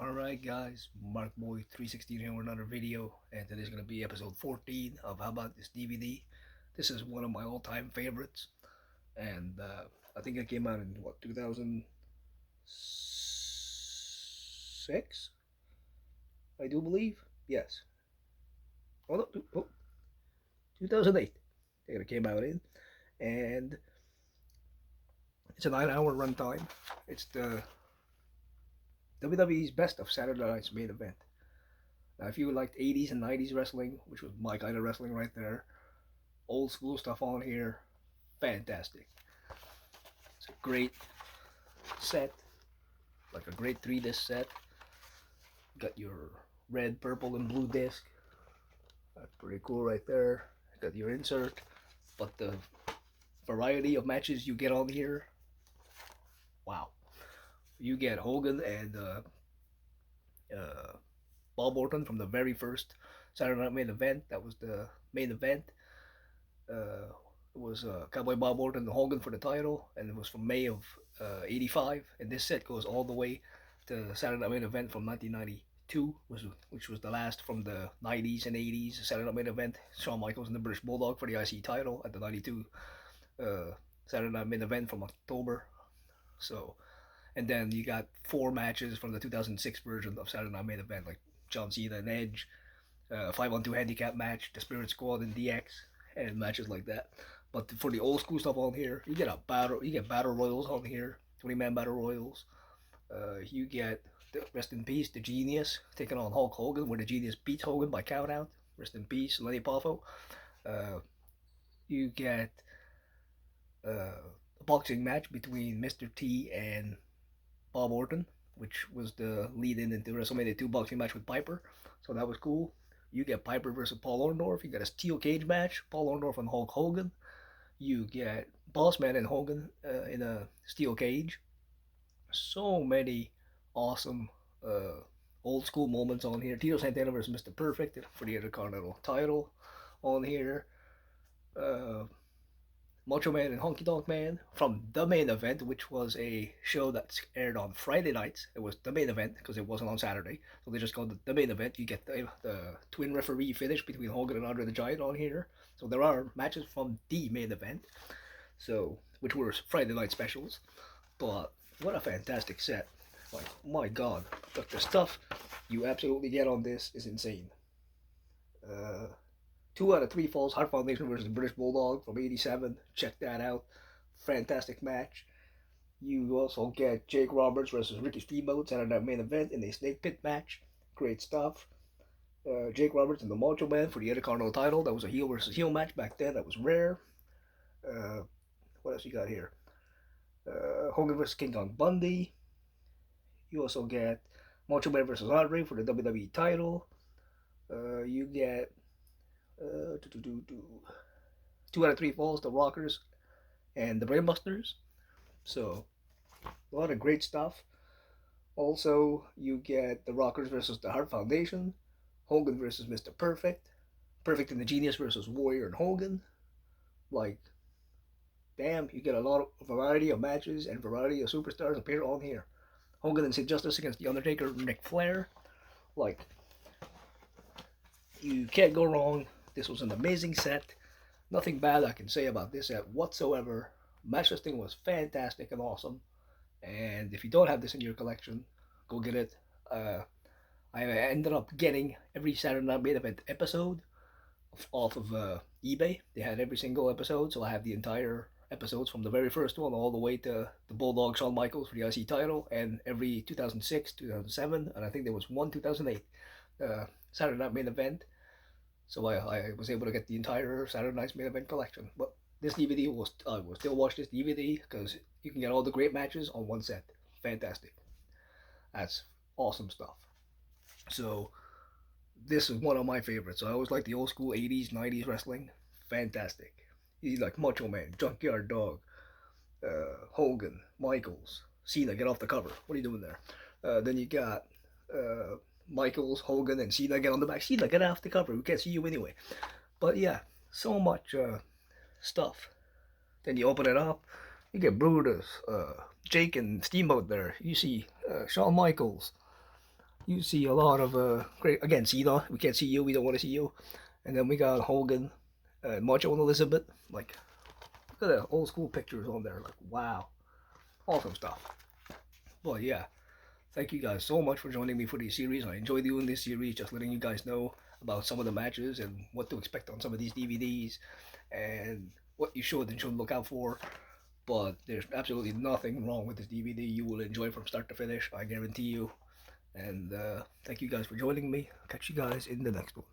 Alright guys, Mark Boy 316 here with another video, and today's going to be episode 14 of How About This DVD. This is one of my all-time favorites, and I think it came out in, 2006? I do believe? Yes. Oh no, 2008. I think it came out in, and it's a 9-hour runtime. It's the WWE's Best of Saturday Night's Main Event. Now, if you liked 80s and 90s wrestling, which was my kind of wrestling right there, old school stuff on here, fantastic. It's a great set, like a great 3 disc set. Got your red, purple, and blue disc. That's pretty cool right there. Got your insert, but the variety of matches you get on here, wow. You get Hogan and Bob Orton from the very first Saturday Night Main Event. That was the main event. It was Cowboy Bob Orton and Hogan for the title, and it was from May of '85. And this set goes all the way to Saturday Night Main Event from 1992, which was the last from the 90s and 80s Saturday Night Main Event. Shawn Michaels and the British Bulldog for the IC title at the '92 Saturday Night Main Event from October. So, and then you got 4 matches from the 2006 version of Saturday Night Main Event, like John Cena and Edge, 5-on-2 handicap match, the Spirit Squad and DX, and matches like that. But for the old school stuff on here, you get battle royals on here, 20-man battle royals. You get rest in peace the Genius taking on Hulk Hogan, where the Genius beats Hogan by countout. Rest in peace Lenny Poffo. You get a boxing match between Mr. T and Bob Orton, which was the lead-in into WrestleMania 2 boxing match with Piper. So that was cool. You get Piper versus Paul Orndorff. You get a steel cage match, Paul Orndorff and Hulk Hogan. You get Bossman and Hogan in a steel cage. So many awesome old school moments on here. Tito Santana versus Mr. Perfect for the Intercontinental title on here. Macho Man and Honky Tonk Man from the main event, which was a show that's aired on Friday nights. It was the main event because it wasn't on Saturday, so they just called it the main event. You get the twin referee finish between Hogan and Andre the Giant on here. So there are matches from the main event, so which were Friday night specials. But what a fantastic set! Like, my God, the stuff you absolutely get on this is insane. 2 out of 3 falls. Hart Foundation versus British Bulldog from '87. Check that out. Fantastic match. You also get Jake Roberts versus Ricky Steamboat at that main event in a snake pit match. Great stuff. Jake Roberts and the Macho Man for the Intercontinental title. That was a heel versus heel match back then. That was rare. What else you got here? Hogan versus King Kong Bundy. You also get Macho Man versus Andre for the WWE title. You get 2 out of 3 falls, the Rockers and the Brainbusters. So a lot of great stuff. Also, you get the Rockers versus the Hart Foundation, Hogan versus Mr. Perfect, Perfect and the Genius versus Warrior and Hogan. Like, damn, you get a lot of variety of matches and variety of superstars appear on here. Hogan and Sid Justice against The Undertaker and Ric Flair. Like, you can't go wrong. This was an amazing set. Nothing bad I can say about this set whatsoever. Match listing was fantastic and awesome. And if you don't have this in your collection, go get it. I ended up getting every Saturday Night Main Event episode off of eBay. They had every single episode, so I have the entire episodes from the very first one all the way to the Bulldog Shawn Michaels for the IC title, and every 2006, 2007, and I think there was one 2008 Saturday Night Main Event. So I was able to get the entire Saturday Night's Main Event collection. But this DVD I will still watch this DVD because you can get all the great matches on one set. Fantastic. That's awesome stuff. So this is one of my favorites. I always like the old school 80s, 90s wrestling. Fantastic. You like Macho Man, Junkyard Dog, Hogan, Michaels, Cena, get off the cover. What are you doing there? Then you got Michaels, Hogan, and Cena get on the back. Cena, get off the cover. We can't see you anyway. But yeah, so much stuff. Then you open it up. You get Brutus, Jake, and Steamboat there. You see Shawn Michaels, You see a lot of great again. Cena, we can't see you. We don't want to see you. And then we got Hogan, Macho and Elizabeth. Like, look at the old school pictures on there. Like, wow, awesome stuff. But yeah, thank you guys so much for joining me for this series. I enjoy doing this series, just letting you guys know about some of the matches and what to expect on some of these DVDs and what you should and shouldn't look out for. But there's absolutely nothing wrong with this DVD. You will enjoy from start to finish, I guarantee you. And thank you guys for joining me. Catch you guys in the next one.